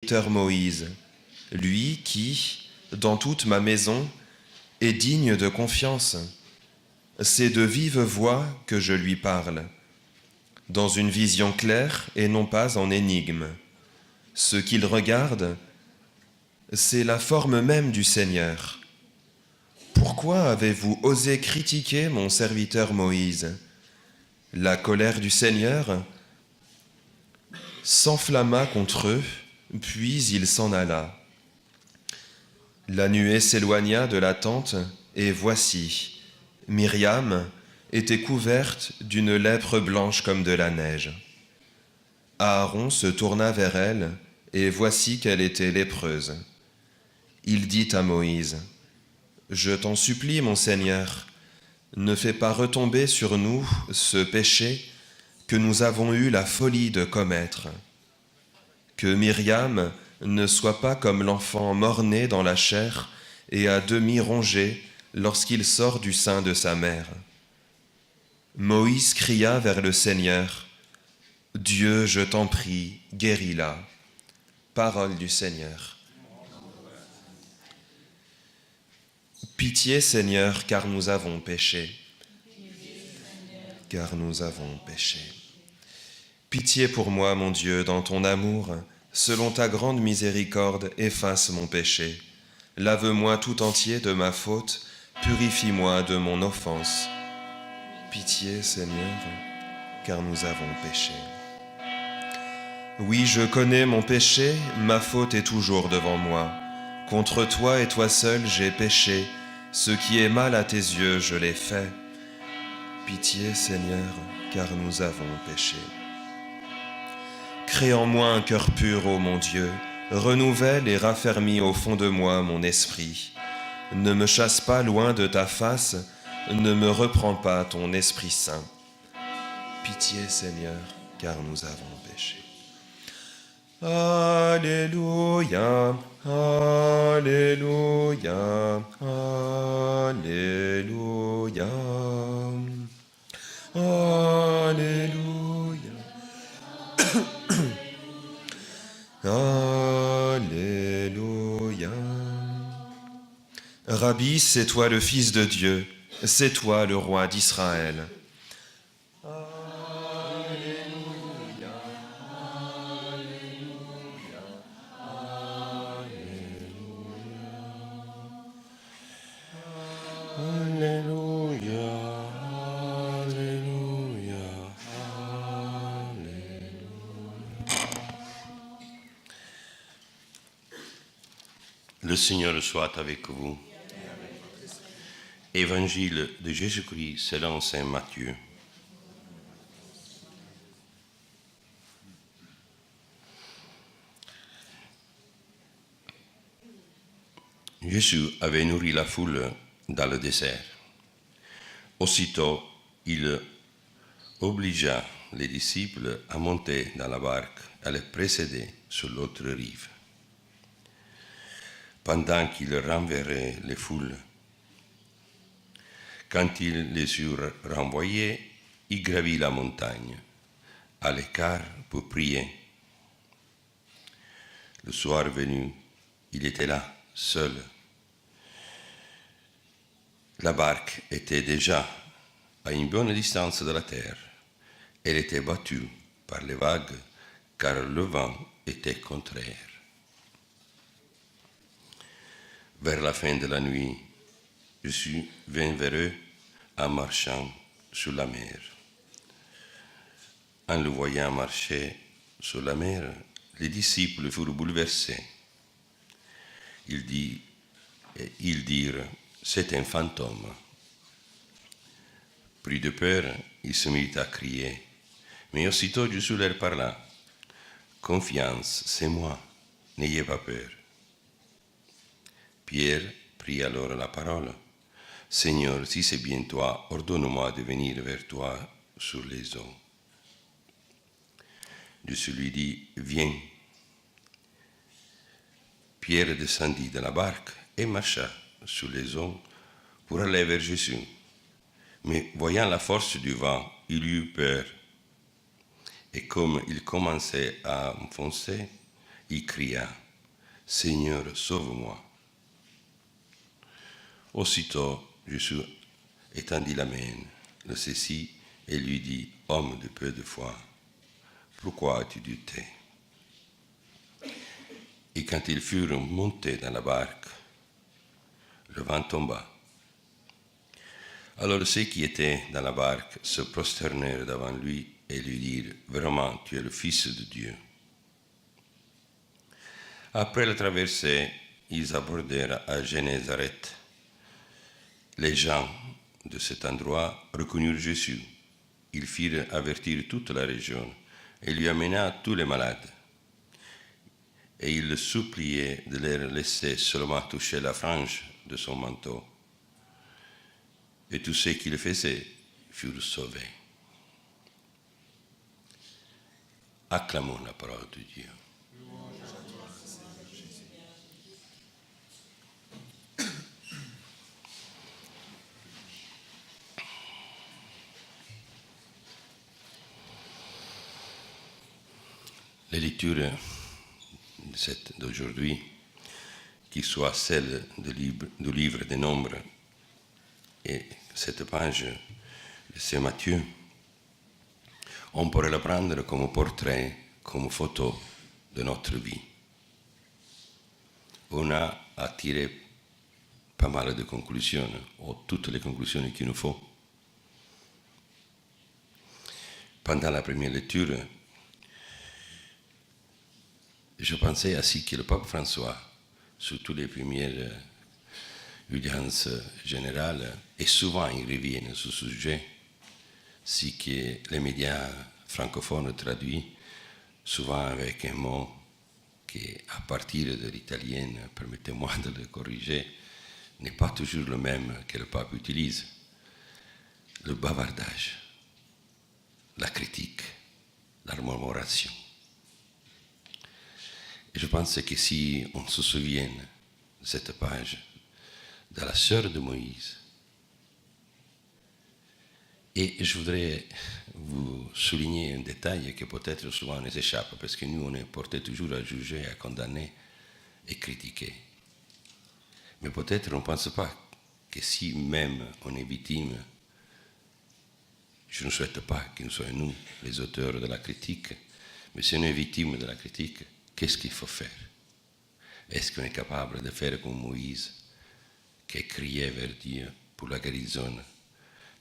serviteur Moïse, lui qui, dans toute ma maison, est digne de confiance. C'est de vive voix que je lui parle, dans une vision claire et non pas en énigme. Ce qu'il regarde, c'est la forme même du Seigneur. Pourquoi avez-vous osé critiquer mon serviteur Moïse ? La colère du Seigneur s'enflamma contre eux, puis il s'en alla. La nuée s'éloigna de la tente, et voici, Myriam était couverte d'une lèpre blanche comme de la neige. Aaron se tourna vers elle, et voici qu'elle était lépreuse. Il dit à Moïse, « Je t'en supplie, mon Seigneur, ne fais pas retomber sur nous ce péché que nous avons eu la folie de commettre. Que Myriam ne soit pas comme l'enfant mort-né dans la chair et à demi rongé lorsqu'il sort du sein de sa mère. » Moïse cria vers le Seigneur, « Dieu, je t'en prie, guéris-la. » Parole du Seigneur. Pitié, Seigneur, car nous avons péché. Car nous avons péché. Pitié pour moi, mon Dieu, dans ton amour, selon ta grande miséricorde, efface mon péché. Lave-moi tout entier de ma faute, purifie-moi de mon offense. Pitié, Seigneur, car nous avons péché. Oui, je connais mon péché, ma faute est toujours devant moi. Contre toi et toi seul, j'ai péché. Ce qui est mal à tes yeux, je l'ai fait. Pitié, Seigneur, car nous avons péché. Crée en moi un cœur pur, ô mon Dieu. Renouvelle et raffermis au fond de moi mon esprit. Ne me chasse pas loin de ta face, ne me reprends pas ton Esprit Saint. Pitié, Seigneur, car nous avons péché. Alléluia, Alléluia, Alléluia, Alléluia, Alléluia. Rabbi, c'est toi le Fils de Dieu, c'est toi le roi d'Israël. Le Seigneur soit avec vous. Évangile de Jésus-Christ selon saint Matthieu. Jésus avait nourri la foule dans le désert. Aussitôt, il obligea les disciples à monter dans la barque, à le précéder sur l'autre rive. Pendant qu'il renverrait les foules, quand il les eut renvoyés, il gravit la montagne, à l'écart pour prier. Le soir venu, il était là, seul. La barque était déjà à une bonne distance de la terre. Elle était battue par les vagues, car le vent était contraire. Vers la fin de la nuit, Jésus vint vers eux en marchant sur la mer. En le voyant marcher sur la mer, les disciples furent bouleversés. Ils dirent, c'est un fantôme. Pris de peur, ils se mirent à crier. Mais aussitôt Jésus leur parla. Confiance, c'est moi, n'ayez pas peur. Pierre prit alors la parole. Seigneur, si c'est bien toi, ordonne-moi de venir vers toi sur les eaux. Jésus lui dit, viens. Pierre descendit de la barque et marcha sur les eaux pour aller vers Jésus. Mais voyant la force du vent, il eut peur. Et comme il commençait à enfoncer, il cria, Seigneur, sauve-moi. Aussitôt, Jésus étendit la main, le saisit et lui dit, homme de peu de foi, pourquoi as-tu douté? Et quand ils furent montés dans la barque, le vent tomba. Alors ceux qui étaient dans la barque se prosternèrent devant lui et lui dirent, vraiment, tu es le Fils de Dieu. Après la traversée, ils abordèrent à Génézareth. Les gens de cet endroit reconnurent Jésus. Ils firent avertir toute la région et lui amena tous les malades. Et ils le suppliaient de leur laisser seulement toucher la frange de son manteau. Et tous ceux qui le faisaient furent sauvés. Acclamons la parole de Dieu. Les lectures d'aujourd'hui, qui soient celles du livre des Nombres et cette page de Saint Matthieu, on pourrait la prendre comme portrait, comme photo de notre vie. On a à tirer pas mal de conclusions, ou toutes les conclusions qu'il nous faut. Pendant la première lecture, je pensais ainsi que le pape François, surtout les premières audiences générales, et souvent il revient sur ce sujet, si que les médias francophones traduisent souvent avec un mot qui, à partir de l'italien, permettez-moi de le corriger, n'est pas toujours le même que le pape utilise. Le bavardage, la critique, la murmuration. Et je pense que si on se souvient de cette page de la sœur de Moïse, et je voudrais vous souligner un détail qui peut-être souvent nous échappe, parce que nous, on est porté toujours à juger, à condamner et critiquer. Mais peut-être on ne pense pas que si même on est victime, je ne souhaite pas que nous soyons nous les auteurs de la critique, mais si on est victime de la critique, qu'est-ce qu'il faut faire? Est-ce qu'on est capable de faire comme Moïse, qui criait vers Dieu pour la guérison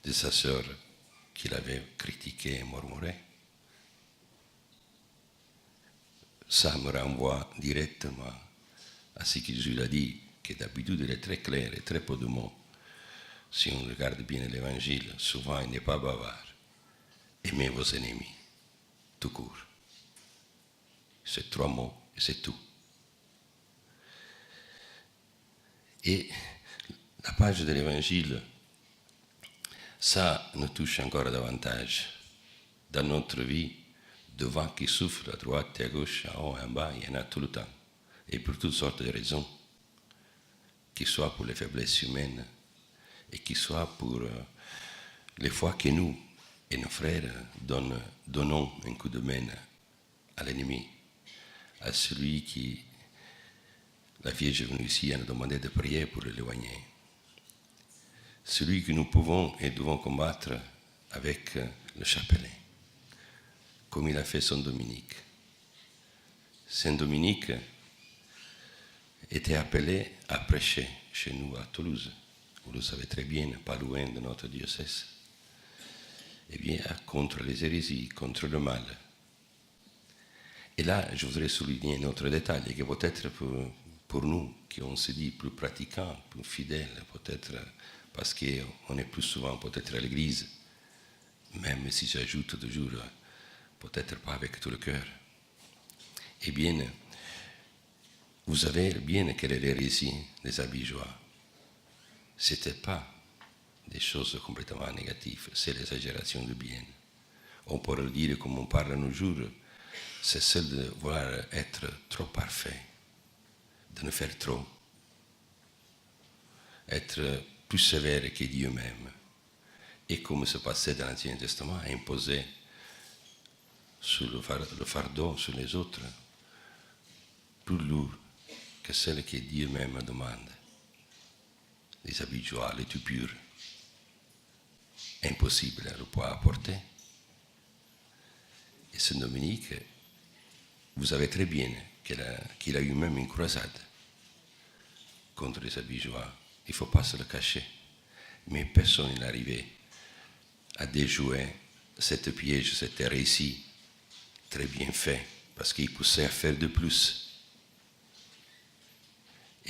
de sa sœur qu'il avait critiquée et murmurée? Ça me renvoie directement à ce que Jésus a dit, que d'habitude il est très clair et très peu de mots. Si on regarde bien l'Évangile, souvent il n'est pas bavard. Aimez vos ennemis, tout court. C'est 3 mots et c'est tout. Et la page de l'Évangile, ça nous touche encore davantage. Dans notre vie, de vent qui souffle à droite et à gauche, en haut et en bas, il y en a tout le temps. Et pour toutes sortes de raisons, qui soient pour les faiblesses humaines et qui soient pour les fois que nous et nos frères donnons un coup de main à l'ennemi, à celui qui, la Vierge est venue ici à nous demander de prier pour l'éloigner. Celui que nous pouvons et devons combattre avec le chapelet, comme il a fait Saint Dominique. Saint Dominique était appelé à prêcher chez nous à Toulouse. Vous le savez très bien, pas loin de notre diocèse. Eh bien, contre les hérésies, contre le mal. Et là, je voudrais souligner un autre détail, que peut-être pour nous, qui on se dit plus pratiquants, plus fidèles, peut-être parce qu'on est plus souvent peut-être à l'église, même si j'ajoute toujours, peut-être pas avec tout le cœur. Eh bien, vous savez bien quelle est l'hérésie des Abigeois. Ce n'était pas des choses complètement négatives, c'est l'exagération du bien. On pourrait le dire comme on parle nos jours, c'est celle de vouloir être trop parfait, de ne faire trop, être plus sévère que Dieu même. Et comme se passait dans l'Ancien Testament, imposer sur le fardeau sur les autres, plus lourd que celle que Dieu même demande. Les habits joie, les tout purs. Impossible à le pouvoir apporter. Et Saint Dominique, vous savez très bien qu'il a eu même une croisade contre les habits joie. Il ne faut pas se le cacher. Mais personne n'est arrivé à déjouer cette piège, cette récit très bien fait, parce qu'il poussait à faire de plus.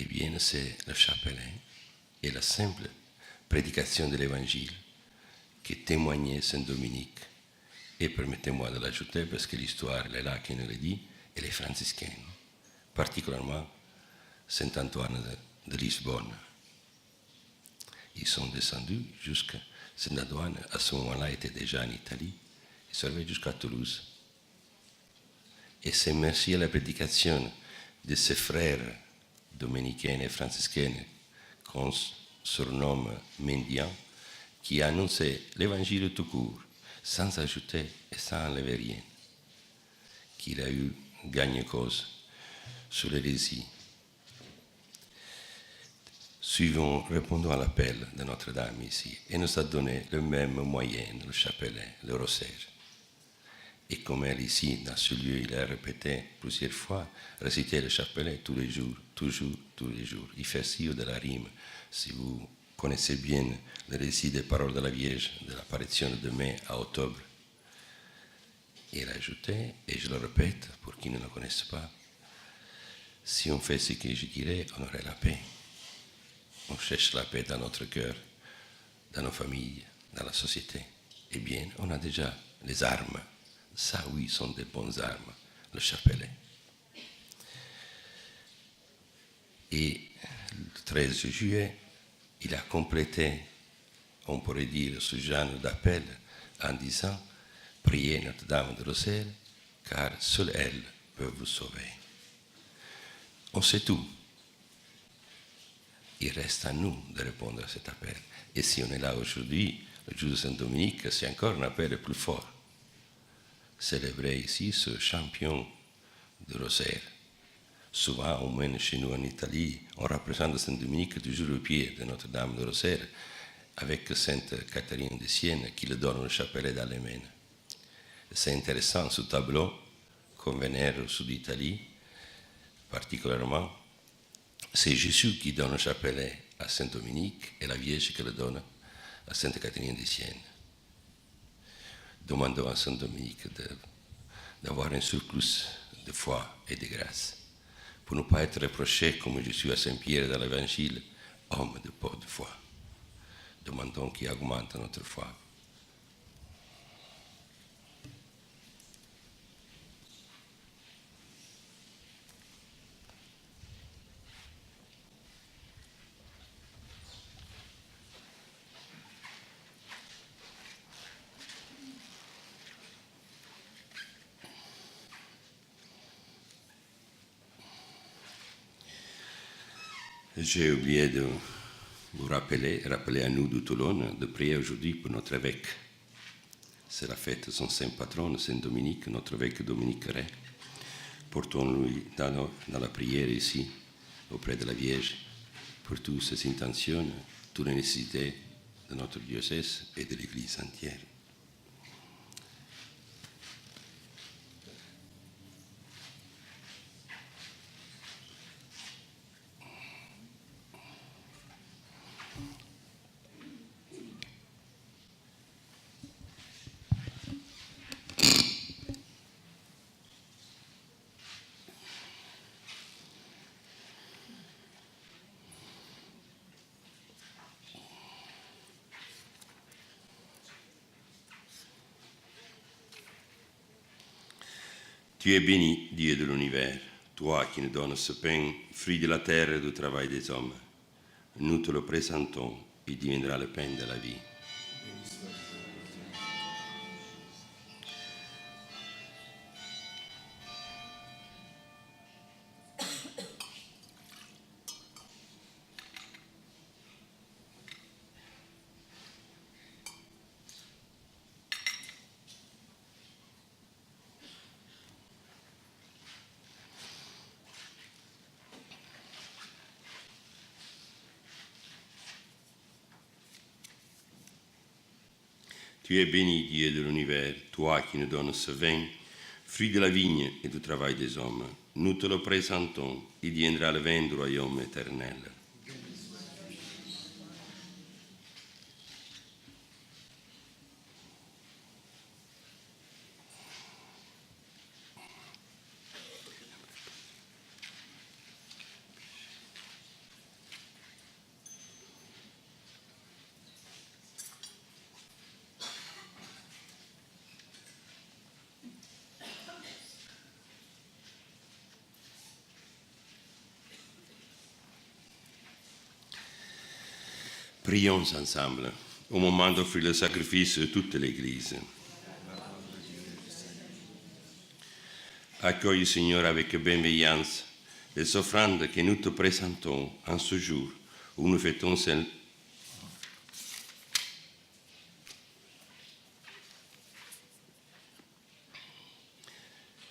Eh bien, c'est le chapelet et la simple prédication de l'Évangile qui témoignait Saint Dominique. Et permettez-moi de l'ajouter, parce que l'histoire elle est là qui nous le dit, et les franciscains, particulièrement Saint Antoine de Lisbonne. Ils sont descendus jusqu'à Saint Antoine, à ce moment-là, était déjà en Italie, ils sont arrivés jusqu'à Toulouse. Et c'est merci à la prédication de ces frères dominicains et franciscains qu'on surnomme mendiants, qui a annoncé l'évangile tout court, sans ajouter et sans enlever rien, qu'il a eu gagné cause sur l'hérésie. Répondons à l'appel de Notre-Dame ici, et nous a donné le même moyen, le chapelet, le rosaire. Et comme elle ici, dans ce lieu, il a répété plusieurs fois, réciter le chapelet tous les jours, toujours, tous les jours. Il fait aussi de la rime. Si vous connaissez bien le récit des paroles de la Vierge, de l'apparition de mai à octobre, il a ajouté, et je le répète pour qui ne le connaissent pas, si on fait ce que je dirais, on aurait la paix. On cherche la paix dans notre cœur, dans nos familles, dans la société. Eh bien, on a déjà les armes. Ça, oui, sont des bonnes armes, le chapelet. Et le 13 juillet, il a complété, on pourrait dire, ce genre d'appel en disant « Priez Notre-Dame de Rosaire, car seule elle peut vous sauver. » On sait tout. Il reste à nous de répondre à cet appel. Et si on est là aujourd'hui, le jour de Saint-Dominique, c'est encore un appel plus fort. Célébrer ici ce champion de rosaire. Souvent, au moins chez nous en Italie, on représente Saint-Dominique toujours au pied de Notre-Dame de Rosaire, avec Sainte Catherine de Sienne qui le donne le chapelet dans les mains. C'est intéressant ce tableau qu'on vénère au sud d'Italie, particulièrement. C'est Jésus qui donne le chapelet à Saint-Dominique et la Vierge qui le donne à Sainte Catherine de Sienne. Demandons à Saint-Dominique d'avoir un surplus de foi et de grâce, pour ne pas être reproché, comme Jésus à Saint-Pierre dans l'Évangile, homme de peu de foi. Demandons qu'il augmente notre foi. J'ai oublié de vous rappeler à nous de Toulon, de prier aujourd'hui pour notre évêque. C'est la fête de son saint patron, Saint Dominique, notre évêque Dominique Ray. Portons-lui dans la prière ici, auprès de la Vierge, pour toutes ses intentions, toutes les nécessités de notre diocèse et de l'Église entière. Tu es béni, Dieu de l'univers, toi qui nous donnes ce pain, fruit de la terre et du travail des hommes. Nous te le présentons, il deviendra le pain de la vie. Tu es béni, Dieu de l'univers, toi qui nous donnes ce vin, fruit de la vigne et du travail des hommes. Nous te le présentons, il viendra le vin du royaume éternel. Prions ensemble au moment d'offrir le sacrifice de toute l'Église. Accueille, Seigneur, avec bienveillance les offrandes que nous te présentons en ce jour où nous fêtons celle.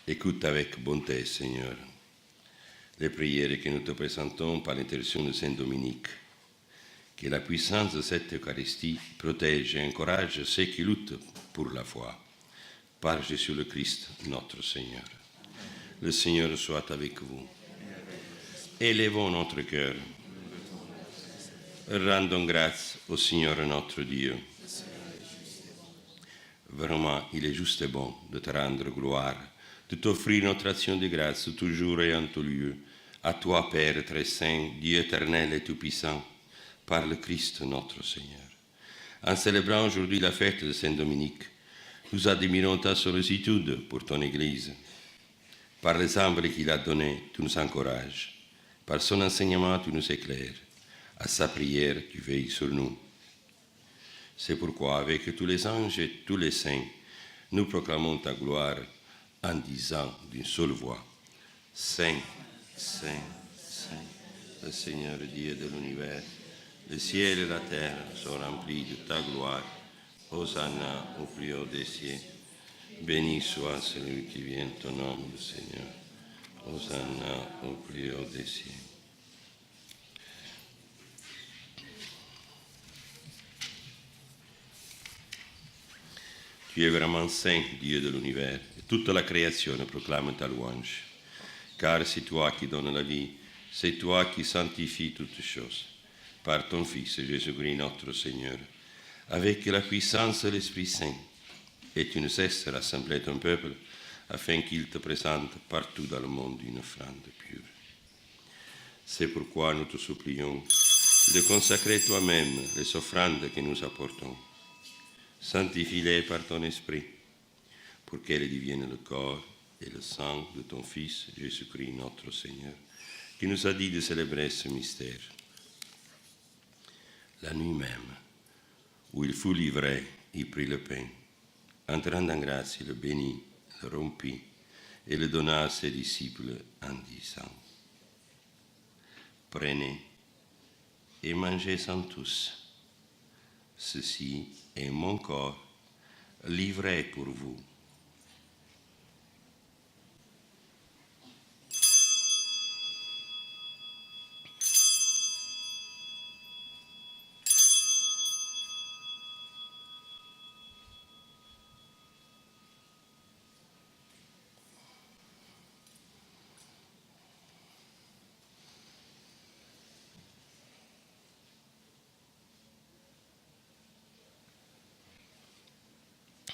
Écoute avec bonté, Seigneur, les prières que nous te présentons par l'intercession de Saint Dominique. Que la puissance de cette Eucharistie protège et encourage ceux qui luttent pour la foi. Par Jésus le Christ, notre Seigneur. Le Seigneur soit avec vous. Élevons notre cœur. Rendons grâce au Seigneur notre Dieu. Vraiment, il est juste et bon de te rendre gloire, de t'offrir notre action de grâce toujours et en tout lieu. À toi, Père très saint, Dieu éternel et tout-puissant, par le Christ notre Seigneur. En célébrant aujourd'hui la fête de Saint Dominique, nous admirons ta sollicitude pour ton Église. Par l'exemple qu'il a donné, tu nous encourages. Par son enseignement, tu nous éclaires. À sa prière, tu veilles sur nous. C'est pourquoi, avec tous les anges et tous les saints, nous proclamons ta gloire en disant d'une seule voix, Saint, Saint, Saint, le Seigneur Dieu de l'univers. Le ciel et la terre sont remplis de ta gloire. Hosanna au plus haut des cieux. Béni soit celui qui vient au nom du Seigneur. Hosanna au plus haut des cieux. Tu es vraiment saint, Dieu de l'univers, et toute la création proclame ta louange. Car c'est toi qui donnes la vie, c'est toi qui sanctifies toutes choses. Par ton Fils Jésus-Christ notre Seigneur, avec la puissance de l'Esprit Saint, et tu ne cesses de rassembler ton peuple afin qu'il te présente partout dans le monde une offrande pure. C'est pourquoi nous te supplions de consacrer toi-même les offrandes que nous apportons. Sanctifie-les par ton Esprit, pour qu'elles deviennent le corps et le sang de ton Fils Jésus-Christ notre Seigneur, qui nous a dit de célébrer ce mystère. La nuit même, où il fut livré, il prit le pain. Entrant en grâce, il le bénit, le rompit et le donna à ses disciples en disant, prenez et mangez-en tous. Ceci est mon corps livré pour vous.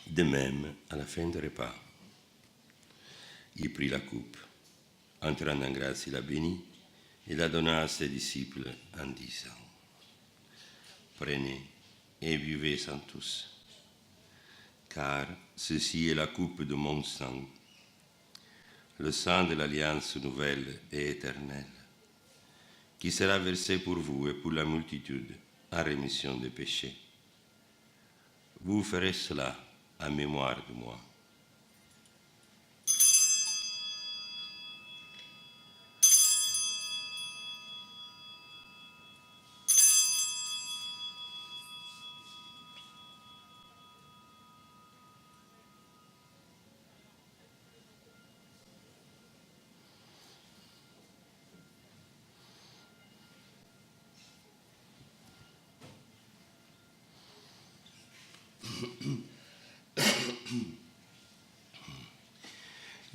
De même, à la fin du repas, il prit la coupe. Entrant en grâce, il la bénit et la donna à ses disciples en disant, prenez et buvez-en tous, car ceci est la coupe de mon sang, le sang de l'alliance nouvelle et éternelle, qui sera versé pour vous et pour la multitude en rémission des péchés. Vous ferez cela en mémoire de moi.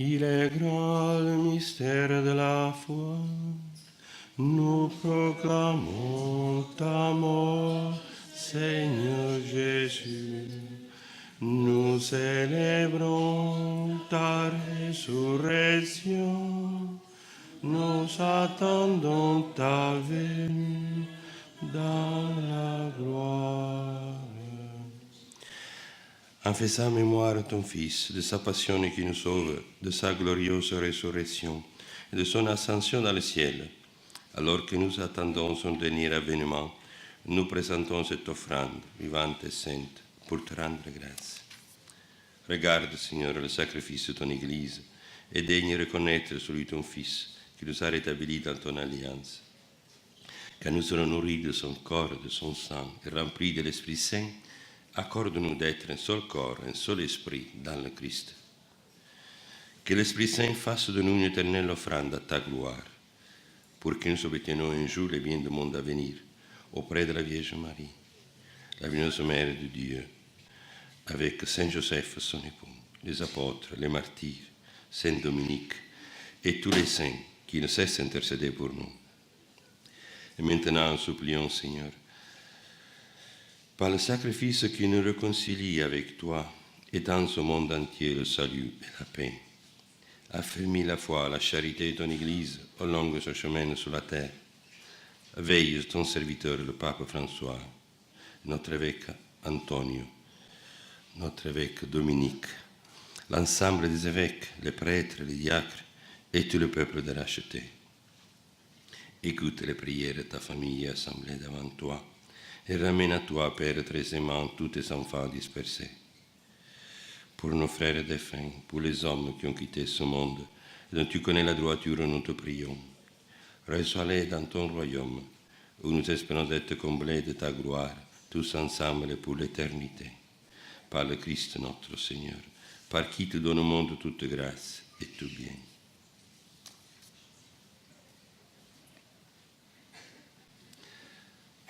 Il est grand le mystère de la foi. Nous proclamons ta mort, Seigneur Jésus. Nous célébrons ta résurrection. Nous attendons ta venue dans la gloire. En faisant mémoire de ton Fils, de sa passion qui nous sauve, de sa glorieuse résurrection et de son ascension dans le ciel, alors que nous attendons son dernier avènement, nous présentons cette offrande vivante et sainte pour te rendre grâce. Regarde, Seigneur, le sacrifice de ton Église et daigne reconnaître celui de ton Fils qui nous a rétablis dans ton alliance. Quand nous serons nourris de son corps et de son sang et remplis de l'Esprit Saint, accorde-nous d'être un seul corps, un seul esprit dans le Christ. Que l'Esprit Saint fasse de nous une éternelle offrande à ta gloire, pour que nous obtiennions un jour les biens du monde à venir, auprès de la Vierge Marie, la bienheureuse Mère de Dieu, avec Saint Joseph, son époux, les apôtres, les martyrs, Saint Dominique et tous les saints qui ne cessent d'intercéder pour nous. Et maintenant, supplions, Seigneur, par le sacrifice qui nous réconcilie avec toi et dans ce monde entier le salut et la paix, affermis la foi, la charité de ton Église au long de ce chemin sur la terre. Veille ton serviteur, le pape François, notre évêque Antonio, notre évêque Dominique, l'ensemble des évêques, les prêtres, les diacres et tout le peuple de racheté. Écoute les prières de ta famille assemblée devant toi et ramène à toi, Père très aimant, tous tes enfants dispersés. Pour nos frères défunts, pour les hommes qui ont quitté ce monde, dont tu connais la droiture, nous te prions. Reçois-les dans ton royaume, où nous espérons d'être comblés de ta gloire, tous ensemble et pour l'éternité. Par le Christ notre Seigneur, par qui te donne au monde toute grâce et tout bien.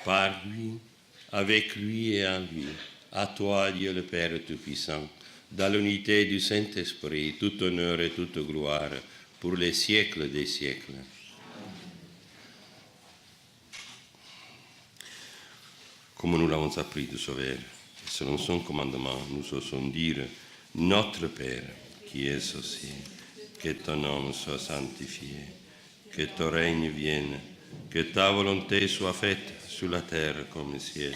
Par lui, avec lui et en lui, à toi, Dieu le Père Tout-Puissant, dans l'unité du Saint-Esprit, tout honneur et toute gloire, pour les siècles des siècles. Comme nous l'avons appris de Sauveur, selon son commandement, nous osons dire, Notre Père, qui es aux cieux, que ton nom soit sanctifié, que ton règne vienne, que ta volonté soit faite sur la terre comme au ciel.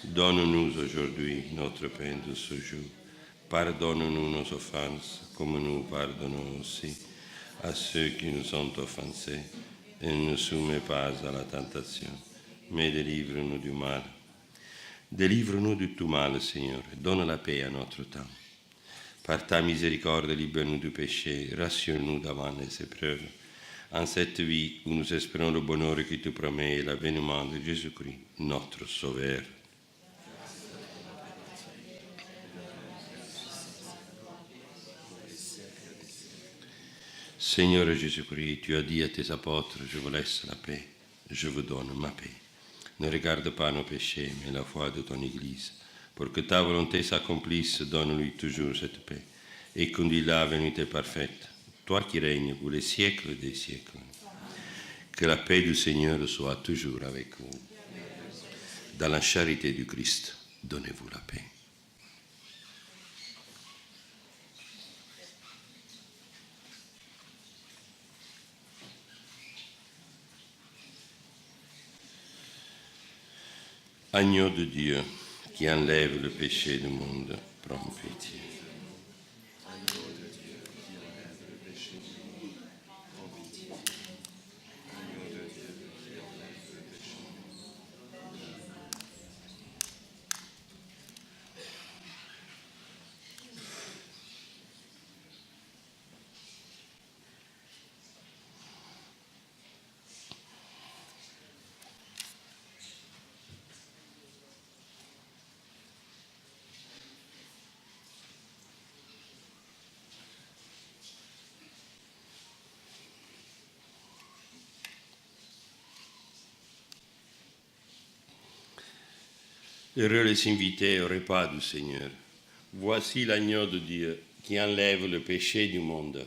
Donne-nous aujourd'hui notre pain de ce jour. Pardonne-nous nos offenses, comme nous pardonnons aussi à ceux qui nous ont offensés. Et ne nous soumets pas à la tentation, mais délivre-nous du mal. Délivre-nous de tout mal, Seigneur, et donne la paix à notre temps. Par ta miséricorde, libère-nous du péché, rassure-nous devant les épreuves. En cette vie où nous espérons le bonheur qui te promet et l'avènement de Jésus-Christ, notre Sauveur. Seigneur Jésus-Christ, tu as dit à tes apôtres, je vous laisse la paix, je vous donne ma paix. Ne regarde pas nos péchés, mais la foi de ton Église. Pour que ta volonté s'accomplisse, donne-lui toujours cette paix et conduis-la à l'unité parfaite, toi qui règnes pour les siècles des siècles. Que la paix du Seigneur soit toujours avec vous. Dans la charité du Christ, donnez-vous la paix. Agneau de Dieu, qui enlève le péché du monde, prends pitié. Heureux les invités au repas du Seigneur. Voici l'agneau de Dieu qui enlève le péché du monde.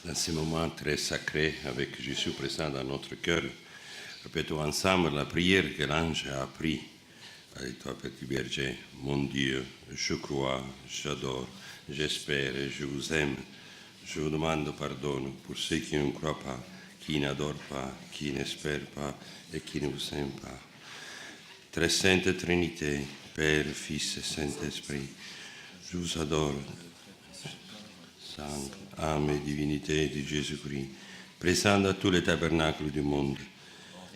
Dans ces moments très sacrés, avec Jésus présent dans notre cœur, répétons ensemble la prière que l'ange a appris. Avec toi, petit berger, mon Dieu, je crois, j'adore, j'espère et je vous aime. Je vous demande pardon pour ceux qui ne croient pas, qui n'adorent pas, qui n'espèrent pas et qui ne vous aiment pas. Très sainte Trinité, Père, Fils et Saint-Esprit, je vous adore. Sang, âme et divinité de Jésus-Christ, présent dans tous les tabernacles du monde,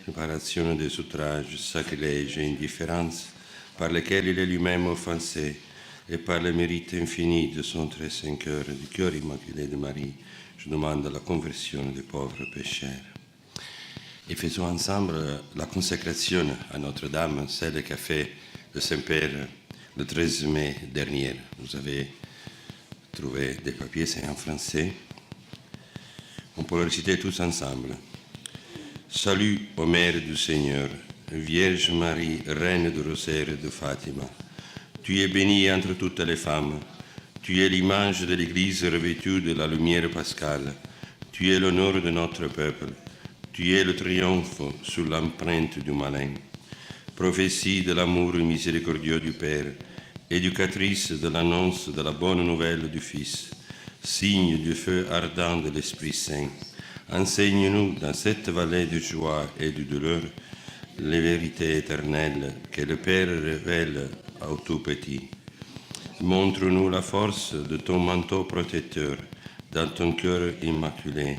réparation des outrages, sacrilèges et indifférences par lesquels il est lui-même offensé, et par le mérite infini de son très saint cœur et du cœur immaculé de Marie, je demande la conversion des pauvres pécheurs. Et faisons ensemble la consécration à Notre-Dame, celle qu'a fait le Saint-Père le 13 mai dernier. Vous avez trouvé des papiers, c'est en français. On peut le réciter tous ensemble. Salut ô Mère du Seigneur, Vierge Marie, Reine du Rosaire de Fatima. Tu es bénie entre toutes les femmes. Tu es l'image de l'Église revêtue de la lumière pascale. Tu es l'honneur de notre peuple. Tu es le triomphe sur l'empreinte du malin. Prophétie de l'amour miséricordieux du Père, éducatrice de l'annonce de la bonne nouvelle du Fils, signe du feu ardent de l'Esprit Saint, enseigne-nous dans cette vallée de joie et de douleur les vérités éternelles que le Père révèle aux tout-petits. Montre-nous la force de ton manteau protecteur dans ton cœur immaculé.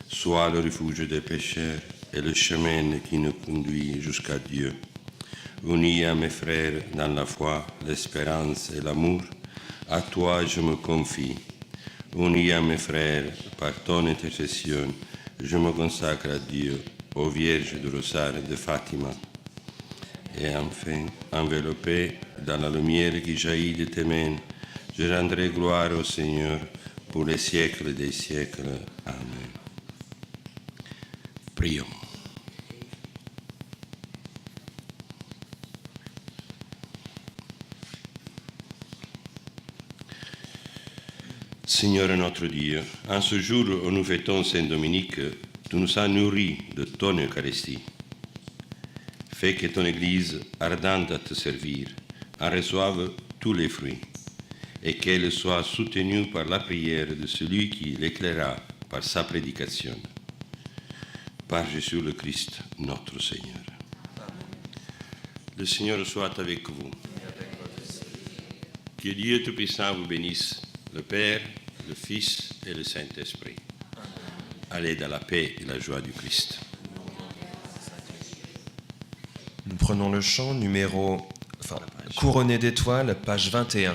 Sois le refuge des pécheurs et le chemin qui nous conduit jusqu'à Dieu. Unis à mes frères dans la foi, l'espérance et l'amour, à toi je me confie. Unis à mes frères par ton intercession, je me consacre à Dieu, ô Vierge du Rosaire de Fatima. Et enfin, enveloppé dans la lumière qui jaillit de tes mains, je rendrai gloire au Seigneur pour les siècles des siècles. Amen. Prions. Seigneur notre Dieu, en ce jour où nous fêtons Saint-Dominique, tu nous as nourris de ton Eucharistie. Fais que ton Église, ardente à te servir, en reçoive tous les fruits, et qu'elle soit soutenue par la prière de celui qui l'éclaira par sa prédication. Par Jésus le Christ, notre Seigneur. Le Seigneur soit avec vous. Que Dieu Tout-Puissant vous bénisse, le Père, le Fils et le Saint-Esprit. Allez dans la paix et la joie du Christ. Nous prenons le chant numéro, couronné d'étoiles, page 21.